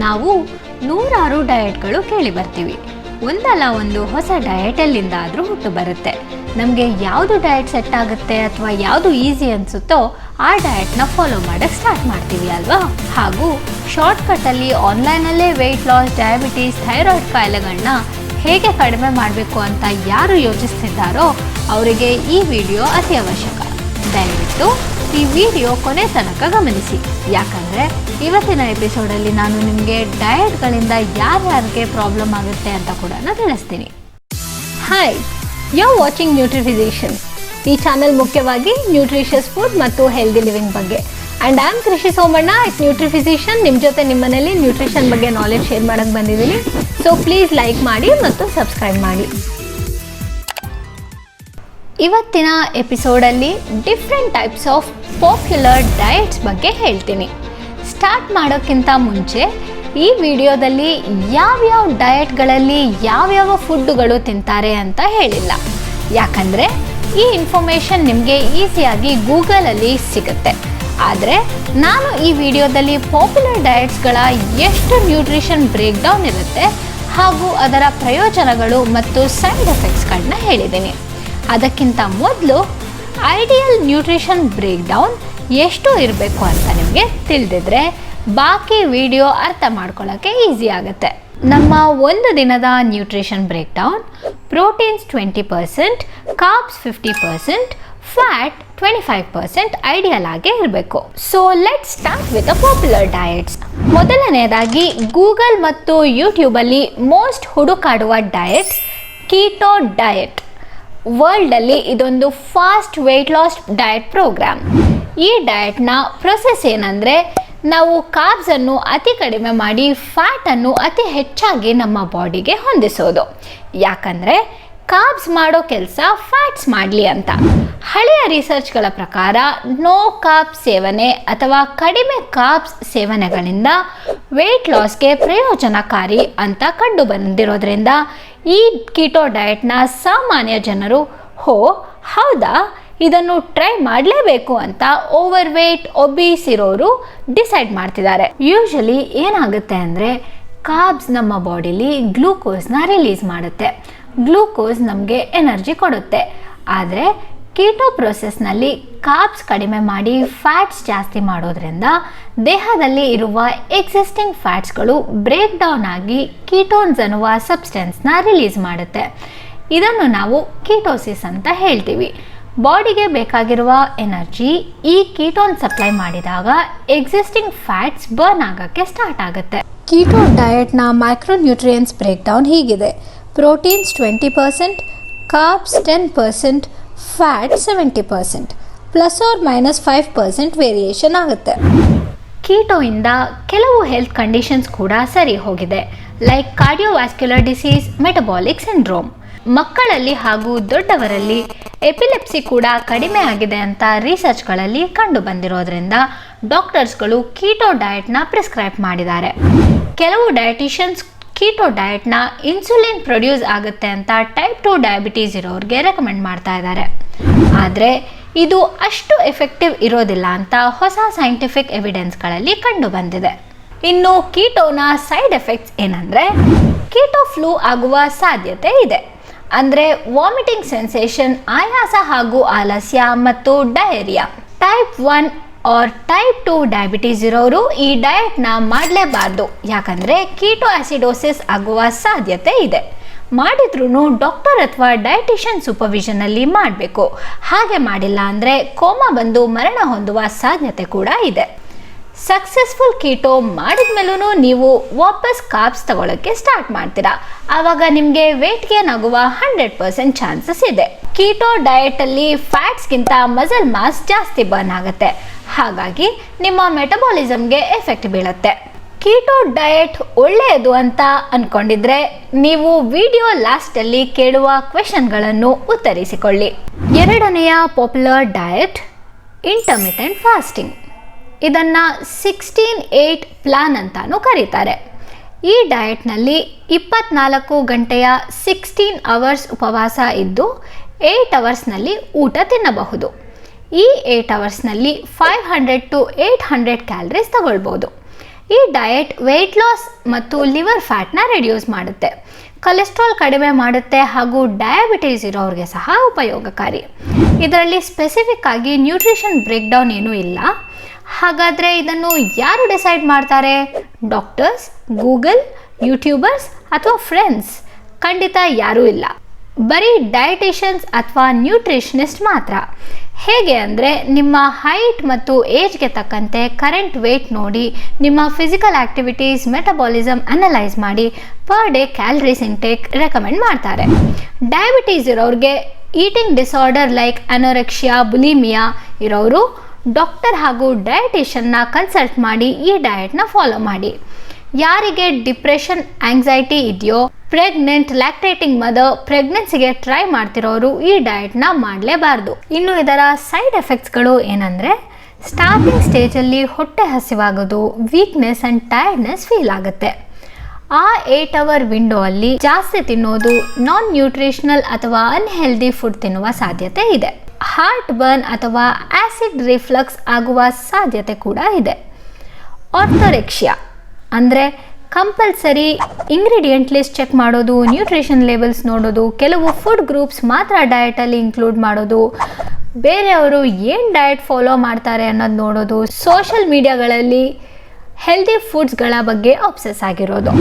ನಾವು ನೂರಾರು ಡಯಟ್ಗಳು ಕೇಳಿ ಬರ್ತೀವಿ. ಒಂದಲ್ಲ ಒಂದು ಹೊಸ ಡಯಟ್ ಎಲ್ಲಿಂದಾದರೂ ಹುಟ್ಟು ಬರುತ್ತೆ. ನಮಗೆ ಯಾವುದು ಡಯಟ್ ಸೆಟ್ ಆಗುತ್ತೆ ಅಥವಾ ಯಾವುದು ಈಸಿ ಅನಿಸುತ್ತೋ ಆ ಡಯಟ್ನ ಫಾಲೋ ಮಾಡೋಕ್ಕೆ ಸ್ಟಾರ್ಟ್ ಮಾಡ್ತೀವಿ ಅಲ್ವಾ? ಹಾಗೂ ಶಾರ್ಟ್ಕಟ್ಟಲ್ಲಿ ಆನ್ಲೈನಲ್ಲೇ ವೆಯ್ಟ್ ಲಾಸ್, ಡಯಾಬಿಟೀಸ್, ಥೈರಾಯ್ಡ್ ಕಾಯಿಲೆಗಳನ್ನ ಹೇಗೆ ಕಡಿಮೆ ಮಾಡಬೇಕು ಅಂತ ಯಾರು ಯೋಚಿಸ್ತಿದ್ದಾರೋ ಅವರಿಗೆ ಈ ವಿಡಿಯೋ ಅತಿ ಅವಶ್ಯಕ. ದಯವಿಟ್ಟು ಈ ವಿಡಿಯೋ ಕೊನೆ ತನಕ ಗಮನಿಸಿ, ಯಾಕಂದರೆ ಇವತ್ತಿನ ಎಪಿಸೋಡಲ್ಲಿ ನಾನು ನಿಮಗೆ ಡಯಟ್ಗಳಿಂದ ಯಾರ್ಯಾರಿಗೆ ಪ್ರಾಬ್ಲಮ್ ಆಗುತ್ತೆ ಅಂತ ಕೂಡ ತಿಳಿಸ್ತೀನಿ. Hi, you are watching nutri physician. ಈ ಚಾನಲ್ ಮುಖ್ಯವಾಗಿ ನ್ಯೂಟ್ರಿಷಿಯಸ್ ಫುಡ್ ಮತ್ತು ಹೆಲ್ದಿ ಲಿವಿಂಗ್ ಬಗ್ಗೆ. And I am Krishi Somanna at nutri physician. ನಿಮ್ಮ ಜೊತೆ ನಿಮ್ಮ ಮನೇಲಿ ನ್ಯೂಟ್ರಿಷನ್ ಬಗ್ಗೆ ನಾಲೆಜ್ ಶೇರ್ ಮಾಡೋಕ್ಕೆ ಬಂದಿದ್ದೀನಿ. ಸೊ ಪ್ಲೀಸ್ ಲೈಕ್ ಮಾಡಿ ಮತ್ತು ಸಬ್ಸ್ಕ್ರೈಬ್ ಮಾಡಿ. ಇವತ್ತಿನ ಎಪಿಸೋಡಲ್ಲಿ different types of popular diets ಬಗ್ಗೆ ಹೇಳ್ತೀನಿ. ಸ್ಟಾರ್ಟ್ ಮಾಡೋಕ್ಕಿಂತ ಮುಂಚೆ ಈ ವಿಡಿಯೋದಲ್ಲಿ ಯಾವ್ಯಾವ ಡಯಟ್ಗಳಲ್ಲಿ ಯಾವ್ಯಾವ ಫುಡ್ಡುಗಳು ತಿಂತಾರೆ ಅಂತ ಹೇಳಿಲ್ಲ, ಯಾಕಂದರೆ ಈ ಇನ್ಫಾರ್ಮೇಷನ್ ನಿಮಗೆ ಈಸಿಯಾಗಿ ಗೂಗಲಲ್ಲಿ ಸಿಗುತ್ತೆ. ಆದರೆ ನಾನು ಈ ವಿಡಿಯೋದಲ್ಲಿ ಪಾಪ್ಯುಲರ್ ಡಯಟ್ಸ್ಗಳ ಎಷ್ಟು ನ್ಯೂಟ್ರಿಷನ್ ಬ್ರೇಕ್ ಡೌನ್ ಇರುತ್ತೆ ಹಾಗೂ ಅದರ ಪ್ರಯೋಜನಗಳು ಮತ್ತು ಸೈಡ್ ಎಫೆಕ್ಟ್ಸ್ಗಳನ್ನ ಹೇಳಿದ್ದೀನಿ. ಅದಕ್ಕಿಂತ ಮೊದಲು ಐಡಿಯಲ್ ನ್ಯೂಟ್ರಿಷನ್ ಬ್ರೇಕ್ ಡೌನ್ ಎಷ್ಟು ಇರಬೇಕು ಅಂತ ನಿಮಗೆ ತಿಳಿದಿದ್ರೆ ಬಾಕಿ ವಿಡಿಯೋ ಅರ್ಥ ಮಾಡ್ಕೊಳ್ಳೋಕ್ಕೆ ಈಸಿ ಆಗುತ್ತೆ. ನಮ್ಮ ಒಂದು ದಿನದ nutrition break down: proteins 20%, carbs 50%, fat 25% ideal ಆಗೇ ಇರಬೇಕು. So let start with the popular diets. ಮೊದಲನೇದಾಗಿ ಗೂಗಲ್ ಮತ್ತು ಯೂಟ್ಯೂಬಲ್ಲಿ ಮೋಸ್ಟ್ ಹುಡುಕಾಡುವ ಡಯಟ್ ಕೀಟೋ ಡಯಟ್. ವರ್ಲ್ಡಲ್ಲಿ ಇದೊಂದು fast weight loss diet program. ಈ ಡಯಟ್ನ ಪ್ರೊಸೆಸ್ ಏನಂದರೆ, ನಾವು ಕಾರ್ಬ್ಸನ್ನು ಅತಿ ಕಡಿಮೆ ಮಾಡಿ ಫ್ಯಾಟನ್ನು ಅತಿ ಹೆಚ್ಚಾಗಿ ನಮ್ಮ ಬಾಡಿಗೆ ಹೊಂದಿಸೋದು. ಯಾಕಂದರೆ ಕಾರ್ಬ್ಸ್ ಮಾಡೋ ಕೆಲಸ ಫ್ಯಾಟ್ಸ್ ಮಾಡಲಿ ಅಂತ. ಹಳೆಯ ರಿಸರ್ಚ್ಗಳ ಪ್ರಕಾರ ನೋ ಕಾರ್ಬ್ ಸೇವನೆ ಅಥವಾ ಕಡಿಮೆ ಕಾರ್ಬ್ಸ್ ಸೇವನೆಗಳಿಂದ ವೆಯ್ಟ್ ಲಾಸ್ಗೆ ಪ್ರಯೋಜನಕಾರಿ ಅಂತ ಕಂಡು ಬಂದಿರೋದ್ರಿಂದ ಈ ಕೀಟೋ ಡಯಟ್ನ ಸಾಮಾನ್ಯ ಜನರು ಹೌದಾ, ಇದನ್ನು ಟ್ರೈ ಮಾಡಲೇಬೇಕು ಅಂತ ಓವರ್ ವೇಟ್, ಒಬೀಸ್ ಇರೋರು ಡಿಸೈಡ್ ಮಾಡ್ತಿದ್ದಾರೆ. ಯೂಶಲಿ ಏನಾಗುತ್ತೆ ಅಂದರೆ, ಕಾರ್ಬ್ಸ್ ನಮ್ಮ ಬಾಡಿಲಿ ಗ್ಲೂಕೋಸ್ನ ರಿಲೀಸ್ ಮಾಡುತ್ತೆ. ಗ್ಲೂಕೋಸ್ ನಮಗೆ ಎನರ್ಜಿ ಕೊಡುತ್ತೆ. ಆದರೆ ಕೀಟೋ ಪ್ರೊಸೆಸ್ನಲ್ಲಿ ಕಾರ್ಬ್ಸ್ ಕಡಿಮೆ ಮಾಡಿ ಫ್ಯಾಟ್ಸ್ ಜಾಸ್ತಿ ಮಾಡೋದ್ರಿಂದ ದೇಹದಲ್ಲಿ ಇರುವ ಎಕ್ಸಿಸ್ಟಿಂಗ್ ಫ್ಯಾಟ್ಸ್ಗಳು ಬ್ರೇಕ್ ಡೌನ್ ಆಗಿ ಕೀಟೋನ್ಸ್ ಅನ್ನುವ ಸಬ್ಸ್ಟೆನ್ಸ್ನ ರಿಲೀಸ್ ಮಾಡುತ್ತೆ. ಇದನ್ನು ನಾವು ಕೀಟೋಸಿಸ್ ಅಂತ ಹೇಳ್ತೀವಿ. ಬಾಡಿಗೆ ಬೇಕಾಗಿರುವ ಎನರ್ಜಿ ಈ ಕೀಟೋನ್ ಸಪ್ಲೈ ಮಾಡಿದಾಗ ಎಕ್ಸಿಸ್ಟಿಂಗ್ ಫ್ಯಾಟ್ಸ್ ಬರ್ನ್ ಆಗೋಕ್ಕೆ ಸ್ಟಾರ್ಟ್ ಆಗುತ್ತೆ. ಕೀಟೋ ಡಯಟ್ನ ಮೈಕ್ರೋನ್ಯೂಟ್ರಿಯೆಂಟ್ಸ್ ಬ್ರೇಕ್ ಡೌನ್ ಹೀಗಿದೆ: ಪ್ರೋಟೀನ್ಸ್ 20%, ಕಾರ್ಬ್ಸ್ 10%, ಫ್ಯಾಟ್ 70%, ±5% ವೇರಿಯೇಷನ್ ಆಗುತ್ತೆ. ಕೀಟೋಯಿಂದ ಕೆಲವು ಹೆಲ್ತ್ ಕಂಡೀಷನ್ಸ್ ಕೂಡ ಸರಿ ಹೋಗಿದೆ, like cardiovascular disease, metabolic syndrome. ಮಕ್ಕಳಲ್ಲಿ ಹಾಗೂ ದೊಡ್ಡವರಲ್ಲಿ ಎಪಿಲೆಪ್ಸಿ ಕೂಡ ಕಡಿಮೆ ಆಗಿದೆ ಅಂತ ರಿಸರ್ಚ್ಗಳಲ್ಲಿ ಕಂಡು ಬಂದಿರೋದ್ರಿಂದ ಡಾಕ್ಟರ್ಸ್ಗಳು ಕೀಟೋ ಡಯಟ್ನ ಪ್ರಿಸ್ಕ್ರೈಬ್ ಮಾಡಿದ್ದಾರೆ. ಕೆಲವು ಡಯಟಿಷಿಯನ್ಸ್ ಕೀಟೋ ಡಯಟ್ನ ಇನ್ಸುಲಿನ್ ಪ್ರೊಡ್ಯೂಸ್ ಆಗುತ್ತೆ ಅಂತ ಟೈಪ್ 2 ಡಯಾಬಿಟೀಸ್ ಇರೋರಿಗೆ ರೆಕಮೆಂಡ್ ಮಾಡ್ತಾ ಇದ್ದಾರೆ. ಆದರೆ ಇದು ಅಷ್ಟು ಎಫೆಕ್ಟಿವ್ ಇರೋದಿಲ್ಲ ಅಂತ ಹೊಸ ಸೈಂಟಿಫಿಕ್ ಎವಿಡೆನ್ಸ್ಗಳಲ್ಲಿ ಕಂಡು ಬಂದಿದೆ. ಇನ್ನು ಕೀಟೋನ ಸೈಡ್ ಎಫೆಕ್ಟ್ಸ್ ಏನಂದರೆ, ಕೀಟೋ ಫ್ಲೂ ಆಗುವ ಸಾಧ್ಯತೆ ಇದೆ. ಅಂದರೆ ವಾಮಿಟಿಂಗ್ ಸೆನ್ಸೇಷನ್, ಆಯಾಸ ಹಾಗೂ ಆಲಸ್ಯ ಮತ್ತು diarrhoea. Type 1 or type 2 diabetes ಇರೋರು ಈ ಡಯಟ್ನ ಮಾಡಲೇಬಾರ್ದು, ಯಾಕಂದರೆ ಕೀಟೋ ಆಸಿಡೋಸಿಸ್ ಆಗುವ ಸಾಧ್ಯತೆ ಇದೆ. ಮಾಡಿದ್ರೂ ಡಾಕ್ಟರ್ ಅಥವಾ ಡಯಟಿಷಿಯನ್ ಸೂಪರ್ವಿಷನಲ್ಲಿ ಮಾಡಬೇಕು. ಹಾಗೆ ಮಾಡಿಲ್ಲ ಅಂದರೆ ಕೋಮಾ ಬಂದು ಮರಣ ಹೊಂದುವ ಸಾಧ್ಯತೆ ಕೂಡ ಇದೆ. ಸಕ್ಸಸ್ಫುಲ್ ಕೀಟೋ ಮಾಡಿದ್ಮೇಲೂ ನೀವು ವಾಪಸ್ ಕಾರ್ಬ್ಸ್ ತಗೊಳ್ಳೋಕ್ಕೆ ಸ್ಟಾರ್ಟ್ ಮಾಡ್ತೀರಾ, ಆವಾಗ ನಿಮಗೆ ವೇಟ್ ಗೇನ್ ಆಗುವ 100% ಚಾನ್ಸಸ್ ಇದೆ. ಕೀಟೋ ಡಯಟಲ್ಲಿ ಫ್ಯಾಟ್ಸ್ಗಿಂತ ಮಸಲ್ ಮಾಸ್ ಜಾಸ್ತಿ ಬರ್ನ್ ಆಗುತ್ತೆ, ಹಾಗಾಗಿ ನಿಮ್ಮ ಮೆಟಬಾಲಿಸಮ್ಗೆ ಎಫೆಕ್ಟ್ ಬೀಳುತ್ತೆ. ಕೀಟೋ ಡಯಟ್ ಒಳ್ಳೆಯದು ಅಂತ ಅಂದ್ಕೊಂಡಿದ್ರೆ ನೀವು ವಿಡಿಯೋ ಲಾಸ್ಟಲ್ಲಿ ಕೇಳುವ ಕ್ವೆಶನ್ಗಳನ್ನು ಉತ್ತರಿಸಿಕೊಳ್ಳಿ. ಎರಡನೆಯ ಪಾಪ್ಯುಲರ್ ಡಯಟ್ ಇಂಟರ್ಮಿಟೆಂಟ್ ಫಾಸ್ಟಿಂಗ್. ಇದನ್ನು 16-8 ಪ್ಲಾನ್ ಅಂತಾನೂ ಕರೀತಾರೆ. ಈ ಡಯಟ್ನಲ್ಲಿ 24 ಗಂಟೆಯ 16 ಅವರ್ಸ್ ಉಪವಾಸ ಇದ್ದು 8 ಅವರ್ಸ್ನಲ್ಲಿ ಊಟ ತಿನ್ನಬಹುದು. ಈ 8 ಅವರ್ಸ್ನಲ್ಲಿ 500 to 800 ಕ್ಯಾಲರೀಸ್ ತಗೊಳ್ಬೋದು. ಈ ಡಯಟ್ ವೆಯ್ಟ್ ಲಾಸ್ ಮತ್ತು ಲಿವರ್ ಫ್ಯಾಟ್ನ ರಿಡ್ಯೂಸ್ ಮಾಡುತ್ತೆ, ಕೊಲೆಸ್ಟ್ರಾಲ್ ಕಡಿಮೆ ಮಾಡುತ್ತೆ ಹಾಗೂ ಡಯಾಬಿಟೀಸ್ ಇರೋರಿಗೆ ಸಹ ಉಪಯೋಗಕಾರಿ. ಇದರಲ್ಲಿ ಸ್ಪೆಸಿಫಿಕ್ ಆಗಿ ನ್ಯೂಟ್ರಿಷನ್ ಬ್ರೇಕ್ ಡೌನ್ ಏನೂ ಇಲ್ಲ. ಹಾಗಾದರೆ ಇದನ್ನು ಯಾರು ಡಿಸೈಡ್ ಮಾಡ್ತಾರೆ? ಡಾಕ್ಟರ್ಸ್, ಗೂಗಲ್, ಯೂಟ್ಯೂಬರ್ಸ್ ಅಥವಾ ಫ್ರೆಂಡ್ಸ್? ಖಂಡಿತ ಯಾರೂ ಇಲ್ಲ, ಬರೀ ಡಯಟಿಷಿಯನ್ಸ್ ಅಥವಾ ನ್ಯೂಟ್ರಿಷನಿಸ್ಟ್ ಮಾತ್ರ. ಹೇಗೆ ಅಂದರೆ ನಿಮ್ಮ ಹೈಟ್ ಮತ್ತು ಏಜ್ಗೆ ತಕ್ಕಂತೆ ಕರೆಂಟ್ ವೇಟ್ ನೋಡಿ, ನಿಮ್ಮ ಫಿಸಿಕಲ್ ಆ್ಯಕ್ಟಿವಿಟೀಸ್, ಮೆಟಬಾಲಿಸಮ್ ಅನಲೈಸ್ ಮಾಡಿ per day calories intake recommend ಮಾಡ್ತಾರೆ. ಡಯಾಬಿಟೀಸ್ ಇರೋರಿಗೆ, ಈಟಿಂಗ್ ಡಿಸಾರ್ಡರ್ ಲೈಕ್ ಅನೋರೆಕ್ಸಿಯಾ, ಬುಲಿಮಿಯಾ ಇರೋರು ಡಾಕ್ಟರ್ ಹಾಗೂ ಡಯಟಿಷಿಯನ್ನ ಕನ್ಸಲ್ಟ್ ಮಾಡಿ ಈ ಡಯಟ್ನ ಫಾಲೋ ಮಾಡಿ. ಯಾರಿಗೆ ಡಿಪ್ರೆಷನ್, ಆಂಗ್ಸೈಟಿ ಇದೆಯೋ, ಪ್ರೆಗ್ನೆಂಟ್, ಲ್ಯಾಕ್ಟೇಟಿಂಗ್ ಮದರ್, ಪ್ರೆಗ್ನೆನ್ಸಿಗೆ ಟ್ರೈ ಮಾಡ್ತಿರೋರು ಈ ಡಯಟ್ನ ಮಾಡಲೇಬಾರ್ದು. ಇನ್ನು ಇದರ ಸೈಡ್ ಎಫೆಕ್ಟ್ಸ್ಗಳು ಏನಂದರೆ, ಸ್ಟಾರ್ಟಿಂಗ್ ಸ್ಟೇಜಲ್ಲಿ ಹೊಟ್ಟೆ ಹಸಿವಾಗೋದು, ವೀಕ್ನೆಸ್ ಆ್ಯಂಡ್ ಟಯರ್ಡ್ನೆಸ್ ಫೀಲ್ ಆಗುತ್ತೆ. ಆ 8 ಅವರ್ ವಿಂಡೋ ಅಲ್ಲಿ ಜಾಸ್ತಿ ತಿನ್ನೋದು, ನಾನ್ ನ್ಯೂಟ್ರಿಷನಲ್ ಅಥವಾ ಅನ್ಹೆಲ್ದಿ ಫುಡ್ ತಿನ್ನುವ ಸಾಧ್ಯತೆ ಇದೆ. ಹಾರ್ಟ್ ಬರ್ನ್ ಅಥವಾ ಆಸಿಡ್ ರಿಫ್ಲಕ್ಸ್ ಆಗುವ ಸಾಧ್ಯತೆ ಕೂಡ ಇದೆ. ಆರ್ಥೋರೆಕ್ಸಿಯಾ ಅಂದರೆ ಕಂಪಲ್ಸರಿ ಇಂಗ್ರೀಡಿಯೆಂಟ್ ಲಿಸ್ಟ್ ಚೆಕ್ ಮಾಡೋದು, ನ್ಯೂಟ್ರಿಷನ್ ಲೇಬಲ್ಸ್ ನೋಡೋದು, ಕೆಲವು ಫುಡ್ ಗ್ರೂಪ್ಸ್ ಮಾತ್ರ ಡಯಟಲ್ಲಿ ಇನ್ಕ್ಲೂಡ್ ಮಾಡೋದು, ಬೇರೆಯವರು ಏನು ಡಯಟ್ ಫಾಲೋ ಮಾಡ್ತಾರೆ ಅನ್ನೋದು ನೋಡೋದು, ಸೋಷಿಯಲ್ ಮೀಡಿಯಾಗಳಲ್ಲಿ ಹೆಲ್ದಿ ಫುಡ್ಸ್ಗಳ ಬಗ್ಗೆ ಅಬ್ಸೆಸ್ ಆಗಿರೋದು.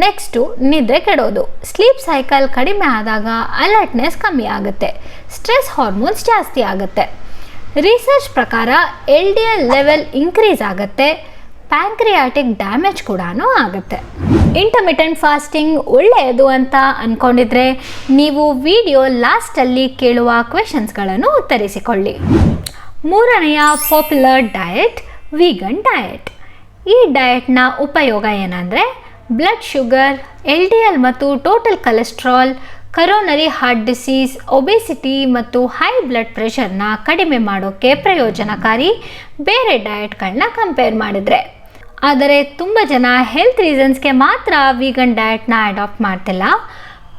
ನೆಕ್ಸ್ಟು ನಿದ್ರೆ ಕೆಡೋದು. ಸ್ಲೀಪ್ ಸೈಕಲ್ ಕಡಿಮೆ ಆದಾಗ ಅಲರ್ಟ್ನೆಸ್ ಕಮ್ಮಿ ಆಗುತ್ತೆ, ಸ್ಟ್ರೆಸ್ ಹಾರ್ಮೋನ್ಸ್ ಜಾಸ್ತಿ ಆಗುತ್ತೆ. ರಿಸರ್ಚ್ ಪ್ರಕಾರ LDL ಲೆವೆಲ್ ಇನ್ಕ್ರೀಸ್ ಆಗುತ್ತೆ, ಪ್ಯಾಂಕ್ರಿಯಾಟಿಕ್ ಡ್ಯಾಮೇಜ್ ಕೂಡ ಆಗುತ್ತೆ. ಇಂಟರ್ಮಿಟೆಂಟ್ ಫಾಸ್ಟಿಂಗ್ ಒಳ್ಳೆಯದು ಅಂತ ಅಂದ್ಕೊಂಡಿದ್ರೆ ನೀವು ವಿಡಿಯೋ ಲಾಸ್ಟಲ್ಲಿ ಕೇಳುವ ಕ್ವೆಶನ್ಸ್ಗಳನ್ನು ಉತ್ತರಿಸಿಕೊಳ್ಳಿ. 3ನೆಯ ಪಾಪ್ಯುಲರ್ ಡಯಟ್ ವೀಗನ್ ಡಯಟ್. ಈ ಡಯಟ್ನ ಉಪಯೋಗ ಏನಂದರೆ, ಬ್ಲಡ್ ಶುಗರ್, LDL ಮತ್ತು total cholesterol, coronary heart disease, obesity ಮತ್ತು ಹೈ ಬ್ಲಡ್ ಪ್ರೆಷರ್ನ ಕಡಿಮೆ ಮಾಡೋಕ್ಕೆ ಪ್ರಯೋಜನಕಾರಿ ಬೇರೆ ಡಯಟ್ಗಳನ್ನ ಕಂಪೇರ್ ಮಾಡಿದರೆ. ಆದರೆ ತುಂಬ ಜನ ಹೆಲ್ತ್ ರೀಸನ್ಸ್ಗೆ ಮಾತ್ರ ವೀಗನ್ ಡಯಟ್ನ ಅಡಾಪ್ಟ್ ಮಾಡ್ತಿಲ್ಲ.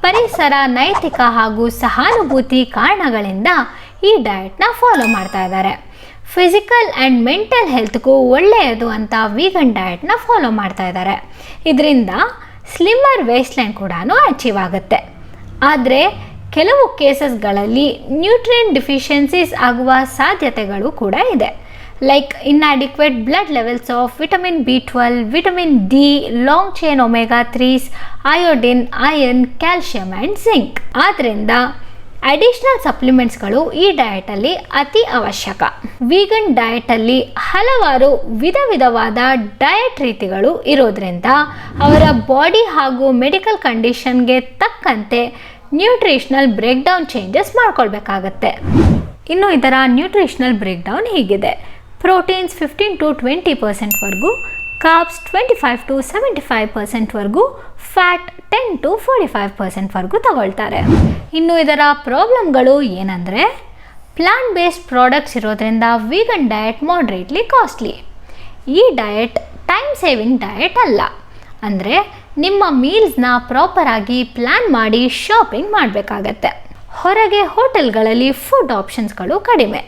ಪರಿಸರ, ನೈತಿಕ ಹಾಗೂ ಸಹಾನುಭೂತಿ ಕಾರಣಗಳಿಂದ ಈ ಡಯಟ್ನ ಫಾಲೋ ಮಾಡ್ತಾ ಇದ್ದಾರೆ. ಫಿಸಿಕಲ್ ಆ್ಯಂಡ್ ಮೆಂಟಲ್ ಹೆಲ್ತ್ಗೂ ಒಳ್ಳೆಯದು ಅಂತ ವೀಗನ್ ಡಯಟ್ನ ಫಾಲೋ ಮಾಡ್ತಾ ಇದ್ದಾರೆ. ಇದರಿಂದ ಸ್ಲಿಮ್ಮರ್ ವೇಸ್ಟ್ಲೈನ್ ಕೂಡ ಅಚೀವ್ ಆಗುತ್ತೆ. ಆದರೆ ಕೆಲವು ಕೇಸಸ್ಗಳಲ್ಲಿ ನ್ಯೂಟ್ರಿಯೆಂಟ್ ಡಿಫಿಷಿಯನ್ಸೀಸ್ ಆಗುವ ಸಾಧ್ಯತೆಗಳು ಕೂಡ ಇದೆ. Like inadequate blood levels of vitamin B12, vitamin D, long chain omega 3s, iodine, iron, calcium and zinc. ಆದ್ದರಿಂದ ಅಡಿಷನಲ್ ಸಪ್ಲಿಮೆಂಟ್ಸ್ಗಳು ಈ ಡಯಟಲ್ಲಿ ಅತಿ ಅವಶ್ಯಕ. ವೀಗನ್ ಡಯಟಲ್ಲಿ ಹಲವಾರು ವಿಧವಾದ ಡಯಟ್ ರೀತಿಗಳು ಇರೋದ್ರಿಂದ ಅವರ ಬಾಡಿ ಹಾಗೂ ಮೆಡಿಕಲ್ ಕಂಡೀಷನ್ಗೆ ತಕ್ಕಂತೆ ನ್ಯೂಟ್ರಿಷನಲ್ ಬ್ರೇಕ್ ಡೌನ್ ಚೇಂಜಸ್ ಮಾಡ್ಕೊಳ್ಬೇಕಾಗತ್ತೆ. ಇನ್ನು ಇದರ ನ್ಯೂಟ್ರಿಷನಲ್ ಬ್ರೇಕ್ ಡೌನ್ ಹೀಗಿದೆ: proteins 15 to 20% carbs 25 to 75% fat 10 to 45% ತಗೊಳ್ತಾರೆ. ಇನ್ನು ಇದರ ಪ್ರಾಬ್ಲಮ್ಗಳು ಏನಂದರೆ, ಪ್ಲಾಂಟ್ ಬೇಸ್ಡ್ ಪ್ರಾಡಕ್ಟ್ಸ್ ಇರೋದ್ರಿಂದ ವೀಗನ್ ಡಯಟ್ ಮಾಡ್ರೇಟ್ಲಿ ಕಾಸ್ಟ್ಲಿ. ಈ ಡಯಟ್ ಟೈಮ್ ಸೇವಿಂಗ್ ಡಯಟ್ ಅಲ್ಲ. ಅಂದರೆ ನಿಮ್ಮ ಮೀಲ್ಸ್ನ ಪ್ರಾಪರಾಗಿ ಪ್ಲ್ಯಾನ್ ಮಾಡಿ ಶಾಪಿಂಗ್ ಮಾಡಬೇಕಾಗತ್ತೆ. ಹೊರಗೆ ಹೋಟೆಲ್ಗಳಲ್ಲಿ ಫುಡ್ ಆಪ್ಷನ್ಸ್ಗಳು ಕಡಿಮೆ.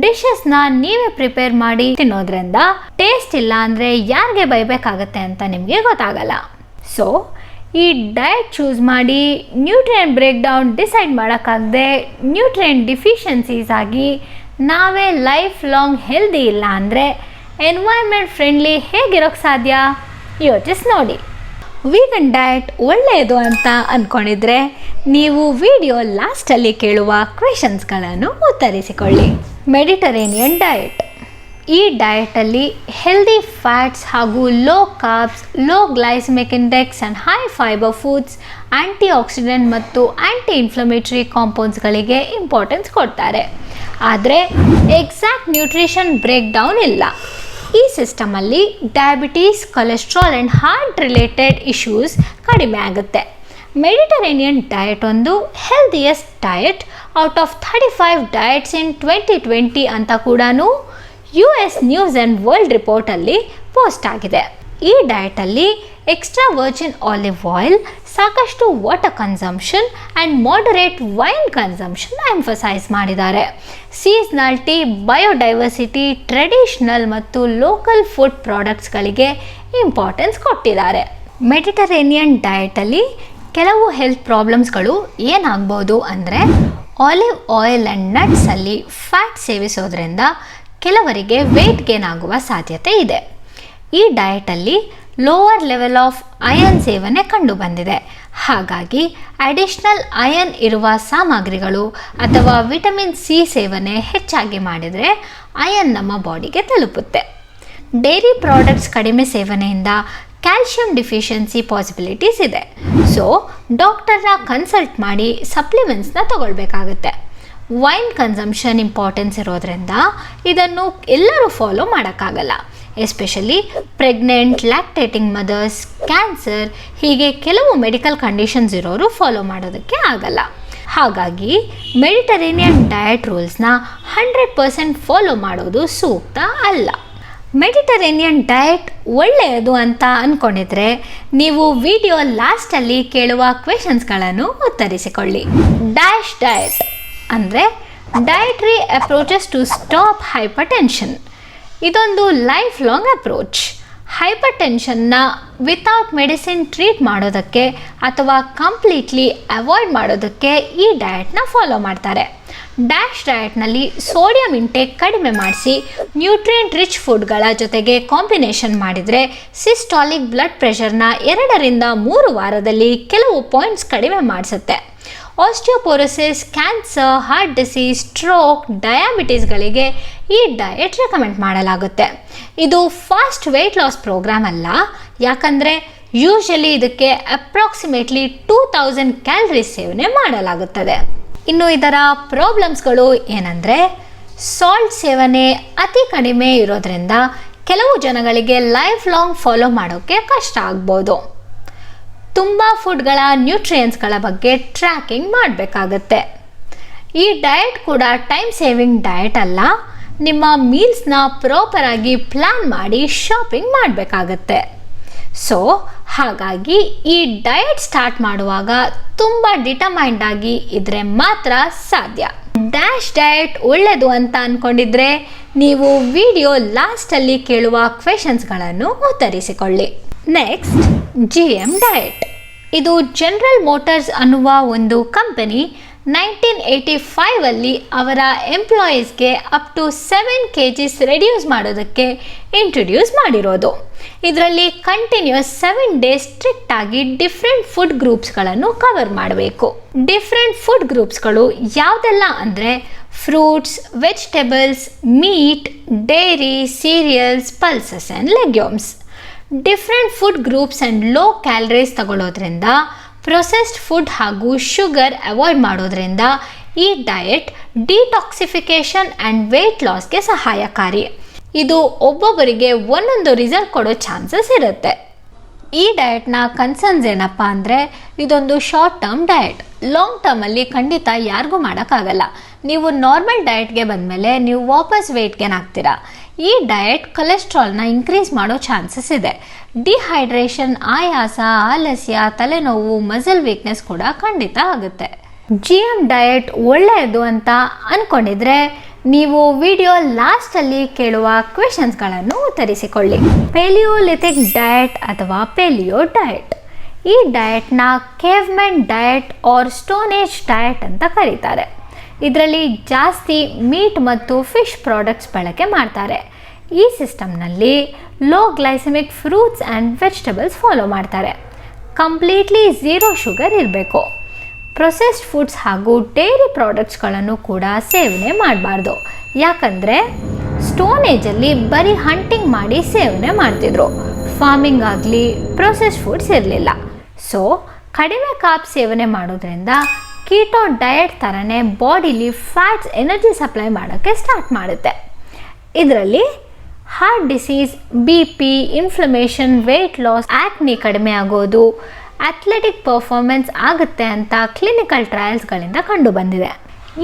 ಡಿಶಸ್ನ ನೀವೇ ಪ್ರಿಪೇರ್ ಮಾಡಿ ತಿನ್ನೋದ್ರಿಂದ ಟೇಸ್ಟ್ ಇಲ್ಲ ಅಂದರೆ ಯಾರಿಗೆ ಬೈಬೇಕಾಗತ್ತೆ ಅಂತ ನಿಮಗೆ ಗೊತ್ತಾಗಲ್ಲ. ಸೊ ಈ ಡಯಟ್ ಚೂಸ್ ಮಾಡಿ ನ್ಯೂಟ್ರಿಯೆಂಟ್ ಬ್ರೇಕ್ ಡೌನ್ ಡಿಸೈಡ್ ಮಾಡೋಕ್ಕಾಗದೆ ನ್ಯೂಟ್ರಿಯೆಂಟ್ ಡಿಫಿಷಿಯನ್ಸೀಸ್ ಆಗಿ ನಾವೇ ಲೈಫ್ ಲಾಂಗ್ ಹೆಲ್ದಿ ಇಲ್ಲ ಅಂದರೆ ಎನ್ವೈರ್ಮೆಂಟ್ ಫ್ರೆಂಡ್ಲಿ ಹೇಗಿರೋಕ್ಕೆ ಸಾಧ್ಯ? ಯೋಚಿಸಿ ನೋಡಿ. ವೀಗನ್ ಡಯಟ್ ಒಳ್ಳೆಯದು ಅಂತ ಅಂದ್ಕೊಂಡಿದ್ರೆ ನೀವು ವಿಡಿಯೋ ಲಾಸ್ಟಲ್ಲಿ ಕೇಳುವ ಕ್ವೆಶನ್ಸ್ಗಳನ್ನು ಉತ್ತರಿಸಿಕೊಳ್ಳಿ. Mediterranean diet. ಈ ಡಯಟಲ್ಲಿ ಹೆಲ್ದಿ ಫ್ಯಾಟ್ಸ್ ಹಾಗೂ low carbs, low glycaemic index and high fibre foods, antioxidant ಮತ್ತು ಆ್ಯಂಟಿ ಇನ್ಫ್ಲಮೇಟರಿ ಕಾಂಪೌಂಡ್ಸ್ಗಳಿಗೆ ಇಂಪಾರ್ಟೆನ್ಸ್ ಕೊಡ್ತಾರೆ. ಆದರೆ ಎಕ್ಸಾಕ್ಟ್ ನ್ಯೂಟ್ರಿಷನ್ ಬ್ರೇಕ್ ಡೌನ್ ಇಲ್ಲ. ಈ ಸಿಸ್ಟಮಲ್ಲಿ diabetes, cholesterol and heart related issues ಕಡಿಮೆ ಆಗುತ್ತೆ. ಮೆಡಿಟರೇನಿಯನ್ ಡಯಟ್ ಒಂದು healthiest diet out of 35 diets in 2020 ಅಂತ ಕೂಡ US ನ್ಯೂಸ್ ಆ್ಯಂಡ್ ವರ್ಲ್ಡ್ ರಿಪೋರ್ಟಲ್ಲಿ ಪೋಸ್ಟ್ ಆಗಿದೆ. ಈ ಡಯಟಲ್ಲಿ ಎಕ್ಸ್ಟ್ರಾ ವರ್ಜಿನ್ ಆಲಿವ್ ಆಯಿಲ್, ಸಾಕಷ್ಟು water consumption and moderate wine consumption emphasise ಮಾಡಿದ್ದಾರೆ. ಸೀಸ್ನಾಲಿಟಿ, ಬಯೋಡೈವರ್ಸಿಟಿ, ಟ್ರೆಡಿಷನಲ್ ಮತ್ತು ಲೋಕಲ್ ಫುಡ್ ಪ್ರಾಡಕ್ಟ್ಸ್ಗಳಿಗೆ ಇಂಪಾರ್ಟೆನ್ಸ್ ಕೊಟ್ಟಿದ್ದಾರೆ. ಮೆಡಿಟರೇನಿಯನ್ ಡಯಟಲ್ಲಿ ಕೆಲವು ಹೆಲ್ತ್ ಪ್ರಾಬ್ಲಮ್ಸ್ಗಳು ಏನಾಗ್ಬೋದು ಅಂದರೆ, ಆಲಿವ್ ಆಯಿಲ್ ಆ್ಯಂಡ್ ನಟ್ಸಲ್ಲಿ ಫ್ಯಾಟ್ ಸೇವಿಸೋದ್ರಿಂದ ಕೆಲವರಿಗೆ ವೆಯ್ಟ್ ಗೇನ್ ಆಗುವ ಸಾಧ್ಯತೆ ಇದೆ. ಈ ಡಯಟಲ್ಲಿ ಲೋವರ್ ಲೆವೆಲ್ ಆಫ್ ಅಯನ್ ಸೇವನೆ ಕಂಡುಬಂದಿದೆ. ಹಾಗಾಗಿ ಅಡಿಷ್ನಲ್ ಅಯನ್ ಇರುವ ಸಾಮಗ್ರಿಗಳು ಅಥವಾ ವಿಟಮಿನ್ ಸಿ ಸೇವನೆ ಹೆಚ್ಚಾಗಿ ಮಾಡಿದರೆ ಅಯನ್ ನಮ್ಮ ಬಾಡಿಗೆ ತಲುಪುತ್ತೆ. ಡೈರಿ ಪ್ರಾಡಕ್ಟ್ಸ್ ಕಡಿಮೆ ಸೇವನೆಯಿಂದ ಕ್ಯಾಲ್ಶಿಯಂ ಡಿಫಿಷಿಯನ್ಸಿ ಪಾಸಿಬಿಲಿಟೀಸ್ ಇದೆ. ಸೊ ಡಾಕ್ಟರ್ನ ಕನ್ಸಲ್ಟ್ ಮಾಡಿ ಸಪ್ಲಿಮೆಂಟ್ಸ್ನ ತಗೊಳ್ಬೇಕಾಗತ್ತೆ. ವೈನ್ ಕನ್ಸಂಪ್ಷನ್ ಇಂಪಾರ್ಟೆನ್ಸ್ ಇರೋದ್ರಿಂದ ಇದನ್ನು ಎಲ್ಲರೂ ಫಾಲೋ ಮಾಡೋಕ್ಕಾಗಲ್ಲ. Especially pregnant, lactating mother's, cancer, ಹೀಗೆ ಕೆಲವು ಮೆಡಿಕಲ್ ಕಂಡೀಷನ್ಸ್ ಇರೋರು ಫಾಲೋ ಮಾಡೋದಕ್ಕೆ ಆಗಲ್ಲ. ಹಾಗಾಗಿ ಮೆಡಿಟರೇನಿಯನ್ ಡಯಟ್ ರೂಲ್ಸ್ನ 100% ಫಾಲೋ ಮಾಡೋದು ಸೂಕ್ತ ಅಲ್ಲ. ಮೆಡಿಟರೇನಿಯನ್ ಡಯಟ್ ಒಳ್ಳೆಯದು ಅಂತ ಅಂದ್ಕೊಂಡಿದ್ರೆ ನೀವು ವಿಡಿಯೋ ಲಾಸ್ಟಲ್ಲಿ ಕೇಳುವ ಕ್ವೆಶನ್ಸ್ಗಳನ್ನು ಉತ್ತರಿಸಿಕೊಳ್ಳಿ. ಡ್ಯಾಶ್ ಡಯಟ್ ಅಂದರೆ dietary approaches to stop hypertension. ಇದೊಂದು ಲೈಫ್ ಲಾಂಗ್ ಅಪ್ರೋಚ್. ಹೈಪರ್ ಟೆನ್ಷನ್ನ ವಿತೌಟ್ ಮೆಡಿಸಿನ್ ಟ್ರೀಟ್ ಮಾಡೋದಕ್ಕೆ ಅಥವಾ ಕಂಪ್ಲೀಟ್ಲಿ ಅವಾಯ್ಡ್ ಮಾಡೋದಕ್ಕೆ ಈ ಡಯಟ್ನ ಫಾಲೋ ಮಾಡ್ತಾರೆ. ಡ್ಯಾಶ್ ಡಯಟ್ನಲ್ಲಿ ಸೋಡಿಯಂ ಇಂಟೇಕ್ ಕಡಿಮೆ ಮಾಡಿಸಿ ನ್ಯೂಟ್ರಿಯೆಂಟ್ ರಿಚ್ ಫುಡ್ಗಳ ಜೊತೆಗೆ ಕಾಂಬಿನೇಷನ್ ಮಾಡಿದರೆ ಸಿಸ್ಟಾಲಿಕ್ ಬ್ಲಡ್ ಪ್ರೆಷರ್ನ 2 ರಿಂದ 3 ವಾರದಲ್ಲಿ ಕೆಲವು ಪಾಯಿಂಟ್ಸ್ ಕಡಿಮೆ ಮಾಡಿಸುತ್ತೆ. Osteoporosis, cancer, heart disease, stroke, ಡಯಾಬಿಟೀಸ್ಗಳಿಗೆ ಈ ಡಯಟ್ ರೆಕಮೆಂಡ್ ಮಾಡಲಾಗುತ್ತೆ. ಇದು ಫಾಸ್ಟ್ ವೆಯ್ಟ್ ಲಾಸ್ ಪ್ರೋಗ್ರಾಮ್ ಅಲ್ಲ, ಯಾಕಂದರೆ ಯೂಶಲಿ ಇದಕ್ಕೆ ಅಪ್ರಾಕ್ಸಿಮೇಟ್ಲಿ 2000 ಕ್ಯಾಲರೀಸ್ ಸೇವನೆ ಮಾಡಲಾಗುತ್ತದೆ. ಇನ್ನು ಇದರ ಪ್ರಾಬ್ಲಮ್ಸ್ಗಳು ಏನಂದರೆ, ಸಾಲ್ಟ್ ಸೇವನೆ ಅತಿ ಕಡಿಮೆ ಇರೋದ್ರಿಂದ ಕೆಲವು ಜನಗಳಿಗೆ ಲೈಫ್ ಲಾಂಗ್ ಫಾಲೋ ಮಾಡೋಕ್ಕೆ ಕಷ್ಟ ಆಗ್ಬೋದು. ತುಂಬ ಫುಡ್ಗಳ ನ್ಯೂಟ್ರಿಯೆಂಟ್ಸ್ಗಳ ಬಗ್ಗೆ ಟ್ರ್ಯಾಕಿಂಗ್ ಮಾಡಬೇಕಾಗತ್ತೆ. ಈ ಡಯಟ್ ಕೂಡ ಟೈಮ್ ಸೇವಿಂಗ್ ಡಯಟ್ ಅಲ್ಲ. ನಿಮ್ಮ ಮೀಲ್ಸ್ನ ಪ್ರಾಪರಾಗಿ ಪ್ಲ್ಯಾನ್ ಮಾಡಿ ಶಾಪಿಂಗ್ ಮಾಡಬೇಕಾಗತ್ತೆ. ಸೊ ಹಾಗಾಗಿ ಈ ಡಯಟ್ ಸ್ಟಾರ್ಟ್ ಮಾಡುವಾಗ ತುಂಬ ಡಿಟರ್ಮೈನ್ಡ್ ಆಗಿ ಇದ್ರೆ ಮಾತ್ರ ಸಾಧ್ಯ. ಡ್ಯಾಶ್ ಡಯಟ್ ಒಳ್ಳೆಯದು ಅಂತ ಅಂದ್ಕೊಂಡಿದ್ರೆ ನೀವು ವಿಡಿಯೋ ಲಾಸ್ಟಲ್ಲಿ ಕೇಳುವ ಕ್ವೆಶನ್ಸ್ಗಳನ್ನು ಉತ್ತರಿಸಿಕೊಳ್ಳಿ. Next, GM diet. ಇದು ಜನರಲ್ ಮೋಟರ್ಸ್ ಅನ್ನುವ ಒಂದು ಕಂಪನಿ 1985 ಅವರ ಎಂಪ್ಲಾಯೀಸ್ಗೆ ಅಪ್ ಟು 7 kgs ರೆಡ್ಯೂಸ್ ಮಾಡೋದಕ್ಕೆ ಇಂಟ್ರೊಡ್ಯೂಸ್ ಮಾಡಿರೋದು. ಇದರಲ್ಲಿ ಕಂಟಿನ್ಯೂಸ್ 7 ಡೇಸ್ ಸ್ಟ್ರಿಕ್ಟ್ ಆಗಿ ಡಿಫ್ರೆಂಟ್ ಫುಡ್ ಗ್ರೂಪ್ಸ್ಗಳನ್ನು ಕವರ್ ಮಾಡಬೇಕು. ಡಿಫ್ರೆಂಟ್ ಫುಡ್ ಗ್ರೂಪ್ಸ್ಗಳು ಯಾವುದೆಲ್ಲ ಅಂದರೆ fruits, vegetables, meat, dairy, cereals, pulses and legumes. Different food groups and low calories ತಗೊಳ್ಳೋದ್ರಿಂದ, ಪ್ರೊಸೆಸ್ಡ್ ಫುಡ್ ಹಾಗೂ ಶುಗರ್ ಅವಾಯ್ಡ್ ಮಾಡೋದ್ರಿಂದ ಈ ಡಯಟ್ ಡಿಟಾಕ್ಸಿಫಿಕೇಷನ್ ಆ್ಯಂಡ್ ವೆಯ್ಟ್ ಲಾಸ್ಗೆ ಸಹಾಯಕಾರಿ. ಇದು ಒಬ್ಬೊಬ್ಬರಿಗೆ ಒಂದೊಂದು ರಿಸಲ್ಟ್ ಕೊಡೋ ಚಾನ್ಸಸ್ ಇರುತ್ತೆ. ಈ ಡಯಟ್ನ ಕನ್ಸರ್ನ್ಸ್ ಏನಪ್ಪ ಅಂದರೆ, ಇದೊಂದು ಶಾರ್ಟ್ ಟರ್ಮ್ ಡಯಟ್. ಲಾಂಗ್ ಟರ್ಮಲ್ಲಿ ಖಂಡಿತ ಯಾರಿಗೂ ಮಾಡೋಕ್ಕಾಗಲ್ಲ. ನೀವು ನಾರ್ಮಲ್ ಡಯಟ್ಗೆ ಬಂದಮೇಲೆ ನೀವು ವಾಪಸ್ ವೆಯ್ಟ್ ಗೇನ್ ಆಗ್ತೀರಾ. ಈ ಡಯಟ್ ಕೊಲೆಸ್ಟ್ರಾಲ್ನ ಇನ್ಕ್ರೀಸ್ ಮಾಡೋ ಚಾನ್ಸಸ್ ಇದೆ. ಡಿಹೈಡ್ರೇಷನ್, ಆಯಾಸ, ಆಲಸ್ಯ, ತಲೆನೋವು, ಮಸಲ್ ವೀಕ್ನೆಸ್ ಕೂಡ ಖಂಡಿತ ಆಗುತ್ತೆ. GM ಡಯಟ್ ಒಳ್ಳೆಯದು ಅಂತ ಅಂದ್ಕೊಂಡಿದ್ರೆ ನೀವು ವಿಡಿಯೋ ಲಾಸ್ಟಲ್ಲಿ ಕೇಳುವ ಕ್ವೆಶನ್ಸ್ಗಳನ್ನು ಉತ್ತರಿಸಿಕೊಳ್ಳಿ. ಪೆಲಿಯೋಲಿಥಿಕ್ ಡಯಟ್ ಅಥವಾ ಪೆಲಿಯೋ ಡಯಟ್. ಈ ಡಯಟ್ನ cavemen diet or stone age diet ಅಂತ ಕರೀತಾರೆ. ಇದರಲ್ಲಿ ಜಾಸ್ತಿ ಮೀಟ್ ಮತ್ತು ಫಿಶ್ ಪ್ರಾಡಕ್ಟ್ಸ್ ಬಳಕೆ ಮಾಡ್ತಾರೆ. ಈ ಸಿಸ್ಟಮ್ನಲ್ಲಿ low glycaemic fruits and vegetables follow ಮಾಡ್ತಾರೆ. ಕಂಪ್ಲೀಟ್ಲಿ ಝೀರೋ ಶುಗರ್ ಇರಬೇಕು. ಪ್ರೊಸೆಸ್ಡ್ ಫುಡ್ಸ್ ಹಾಗೂ ಡೈರಿ ಪ್ರಾಡಕ್ಟ್ಸ್ಗಳನ್ನು ಕೂಡ ಸೇವನೆ ಮಾಡಬಾರ್ದು. ಯಾಕಂದರೆ ಸ್ಟೋನ್ ಏಜಲ್ಲಿ ಬರೀ ಹಂಟಿಂಗ್ ಮಾಡಿ ಸೇವನೆ ಮಾಡ್ತಿದ್ರು. ಫಾರ್ಮಿಂಗ್ ಆಗಲಿ ಪ್ರೊಸೆಸ್ಡ್ ಫುಡ್ಸ್ ಇರಲಿಲ್ಲ. ಸೊ ಕಡಿಮೆ ಕಾರ್ಬ್ ಸೇವನೆ ಮಾಡೋದ್ರಿಂದ ಕೀಟೋ ಡಯಟ್ ಥರನೇ ಬಾಡಿಲಿ ಫ್ಯಾಟ್ಸ್ ಎನರ್ಜಿ ಸಪ್ಲೈ ಮಾಡೋಕ್ಕೆ ಸ್ಟಾರ್ಟ್ ಮಾಡುತ್ತೆ. ಇದರಲ್ಲಿ heart disease, BP, inflammation, weight loss, acne ಕಡಿಮೆ ಆಗೋದು, ಅಥ್ಲೆಟಿಕ್ ಪರ್ಫಾರ್ಮೆನ್ಸ್ ಆಗುತ್ತೆ ಅಂತ ಕ್ಲಿನಿಕಲ್ ಟ್ರಯಲ್ಸ್ಗಳಿಂದ ಕಂಡುಬಂದಿದೆ.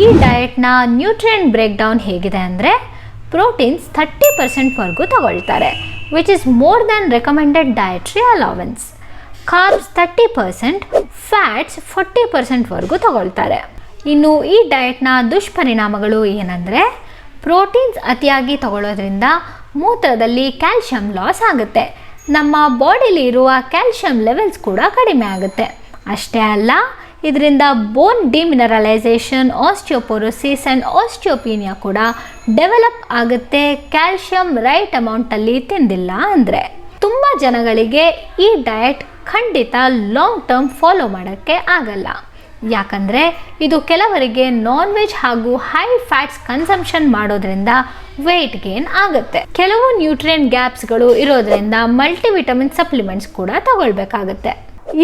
ಈ ಡಯಟ್ನ ನ್ಯೂಟ್ರಿಯೆಂಟ್ ಬ್ರೇಕ್ ಡೌನ್ ಹೇಗಿದೆ ಅಂದರೆ, ಪ್ರೋಟೀನ್ಸ್ 30%ವರೆಗೂ ತಗೊಳ್ತಾರೆ, which is more than recommended dietary allowance. Carbs 30%, fats 40%ವರೆಗೂ ತಗೊಳ್ತಾರೆ. ಇನ್ನು ಈ ಡಯಟ್ನ ದುಷ್ಪರಿಣಾಮಗಳು ಏನಂದರೆ, ಪ್ರೋಟೀನ್ಸ್ ಅತಿಯಾಗಿ ತಗೊಳ್ಳೋದ್ರಿಂದ ಮೂತ್ರದಲ್ಲಿ ಕ್ಯಾಲ್ಶಿಯಂ ಲಾಸ್ ಆಗುತ್ತೆ. ನಮ್ಮ ಬಾಡಿಲಿ ಇರುವ ಕ್ಯಾಲ್ಶಿಯಂ ಲೆವೆಲ್ಸ್ ಕೂಡ ಕಡಿಮೆ ಆಗುತ್ತೆ. ಅಷ್ಟೇ ಅಲ್ಲ, ಇದರಿಂದ ಬೋನ್ ಡಿಮಿನರಲೈಸೇಷನ್, ಆಸ್ಟಿಯೋಪೊರೋಸಿಸ್ ಆ್ಯಂಡ್ ಆಸ್ಟಿಯೋಪೀನಿಯಾ ಕೂಡ ಡೆವಲಪ್ ಆಗುತ್ತೆ, ಕ್ಯಾಲ್ಶಿಯಂ ರೈಟ್ ಅಮೌಂಟಲ್ಲಿ ತಿಂದಿಲ್ಲ ಅಂದರೆ. ತುಂಬ ಜನಗಳಿಗೆ ಈ ಡಯಟ್ ಖಂಡಿತ ಲಾಂಗ್ ಟರ್ಮ್ ಫಾಲೋ ಮಾಡೋಕ್ಕೆ ಆಗಲ್ಲ. ಯಾಕಂದರೆ ಇದು ಕೆಲವರಿಗೆ ನಾನ್ ವೆಜ್ ಹಾಗೂ ಹೈ ಫ್ಯಾಟ್ಸ್ ಕನ್ಸಂಪ್ಷನ್ ಮಾಡೋದ್ರಿಂದ ವೆಯ್ಟ್ ಗೇನ್ ಆಗುತ್ತೆ. ಕೆಲವು ನ್ಯೂಟ್ರಿಯೆಂಟ್ ಗ್ಯಾಪ್ಸ್ಗಳು ಇರೋದ್ರಿಂದ ಮಲ್ಟಿವಿಟಮಿನ್ ಸಪ್ಲಿಮೆಂಟ್ಸ್ ಕೂಡ ತಗೊಳ್ಬೇಕಾಗುತ್ತೆ.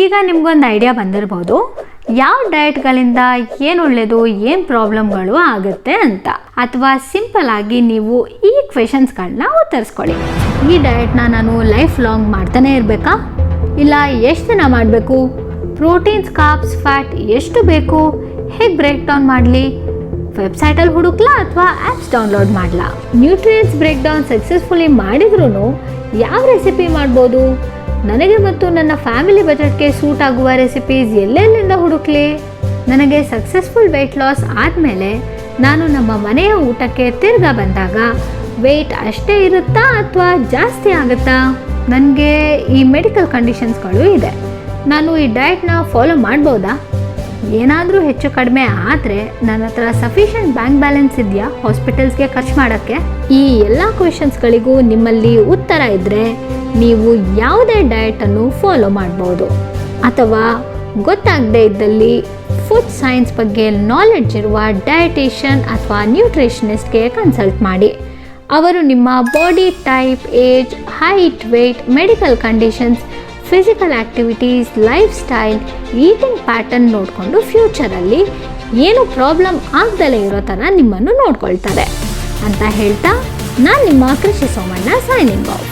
ಈಗ ನಿಮ್ಗೊಂದು ಐಡಿಯಾ ಬಂದಿರ್ಬೋದು, ಯಾವ ಡಯಟ್ಗಳಿಂದ ಏನು ಒಳ್ಳೆಯದು, ಏನು ಪ್ರಾಬ್ಲಮ್ಗಳು ಆಗುತ್ತೆ ಅಂತ. ಅಥವಾ ಸಿಂಪಲ್ ಆಗಿ ನೀವು ಈ ಕ್ವೆಶನ್ಸ್ಗಳನ್ನ ಉತ್ತರಿಸ್ಕೊಳ್ಳಿ. ಈ ಡಯಟ್ನ ನಾನು ಲೈಫ್ ಲಾಂಗ್ ಮಾಡ್ತಾನೆ ಇರಬೇಕಾ, ಇಲ್ಲ ಎಷ್ಟು ದಿನ ಮಾಡಬೇಕು, ಪ್ರೋಟೀನ್ಸ್, ಕಾರ್ಬ್ಸ್, ಫ್ಯಾಟ್ ಎಷ್ಟು ಬೇಕು, ಹೇಗೆ ಬ್ರೇಕ್ ಡೌನ್ ಮಾಡಲಿ, ವೆಬ್ಸೈಟಲ್ಲಿ ಹುಡುಕ್ಲಾ ಅಥವಾ ಆ್ಯಪ್ಸ್ ಡೌನ್ಲೋಡ್ ಮಾಡಲಾ, ನ್ಯೂಟ್ರಿಯೆಂಟ್ಸ್ ಬ್ರೇಕ್ ಡೌನ್ ಸಕ್ಸಸ್ಫುಲಿ ಮಾಡಿದ್ರೂ ಯಾವ ರೆಸಿಪಿ ಮಾಡ್ಬೋದು, ನನಗೆ ಮತ್ತು ನನ್ನ ಫ್ಯಾಮಿಲಿ ಬಜೆಟ್ಗೆ ಸೂಟ್ ಆಗುವ ರೆಸಿಪೀಸ್ ಎಲ್ಲೆಲ್ಲಿಂದ ಹುಡುಕ್ಲಿ, ನನಗೆ ಸಕ್ಸಸ್ಫುಲ್ ವೆಯ್ಟ್ ಲಾಸ್ ಆದಮೇಲೆ ನಾನು ನಮ್ಮ ಮನೆಯ ಊಟಕ್ಕೆ ತಿರ್ಗಾ ಬಂದಾಗ ವೆಯ್ಟ್ ಅಷ್ಟೇ ಇರುತ್ತಾ ಅಥವಾ ಜಾಸ್ತಿ ಆಗುತ್ತಾ, ನನಗೆ ಈ ಮೆಡಿಕಲ್ ಕಂಡೀಷನ್ಸ್ಗಳು ಇದೆ, ನಾನು ಈ ಡಯಟ್ನ ಫಾಲೋ ಮಾಡ್ಬೋದಾ, ಏನಾದರೂ ಹೆಚ್ಚು ಕಡಿಮೆ ಆದರೆ ನನ್ನ ಹತ್ರ ಸಫಿಷಿಯೆಂಟ್ ಬ್ಯಾಂಕ್ ಬ್ಯಾಲೆನ್ಸ್ ಇದೆಯಾ ಹಾಸ್ಪಿಟಲ್ಸ್ಗೆ ಖರ್ಚು ಮಾಡೋಕ್ಕೆ. ಈ ಎಲ್ಲ ಕ್ವೆಶನ್ಸ್ಗಳಿಗೂ ನಿಮ್ಮಲ್ಲಿ ಉತ್ತರ ಇದ್ದರೆ ನೀವು ಯಾವುದೇ ಡಯಟನ್ನು ಫಾಲೋ ಮಾಡ್ಬೋದು. ಅಥವಾ ಗೊತ್ತಾಗದೇ ಇದ್ದಲ್ಲಿ ಫುಡ್ ಸೈನ್ಸ್ ಬಗ್ಗೆ ನಾಲೆಡ್ಜ್ ಇರುವ ಡಯಟಿಷಿಯನ್ ಅಥವಾ ನ್ಯೂಟ್ರಿಷನಿಸ್ಟ್ಗೆ ಕನ್ಸಲ್ಟ್ ಮಾಡಿ. ಅವರು ನಿಮ್ಮ body type, age, height, weight, medical conditions, physical activities, life style, eating pattern ನೋಡಿಕೊಂಡು ಫ್ಯೂಚರಲ್ಲಿ ಏನು ಪ್ರಾಬ್ಲಮ್ ಆಗ್ದಲೇ ಇರೋ ಥರ ನಿಮ್ಮನ್ನು ನೋಡ್ಕೊಳ್ತಾರೆ ಅಂತ ಹೇಳ್ತಾ, ನಾನು ನಿಮ್ಮ ಕೃಷಿ ಸೋಮಣ್ಣ ಸೈನಿಂಗ್ ಆಫ್.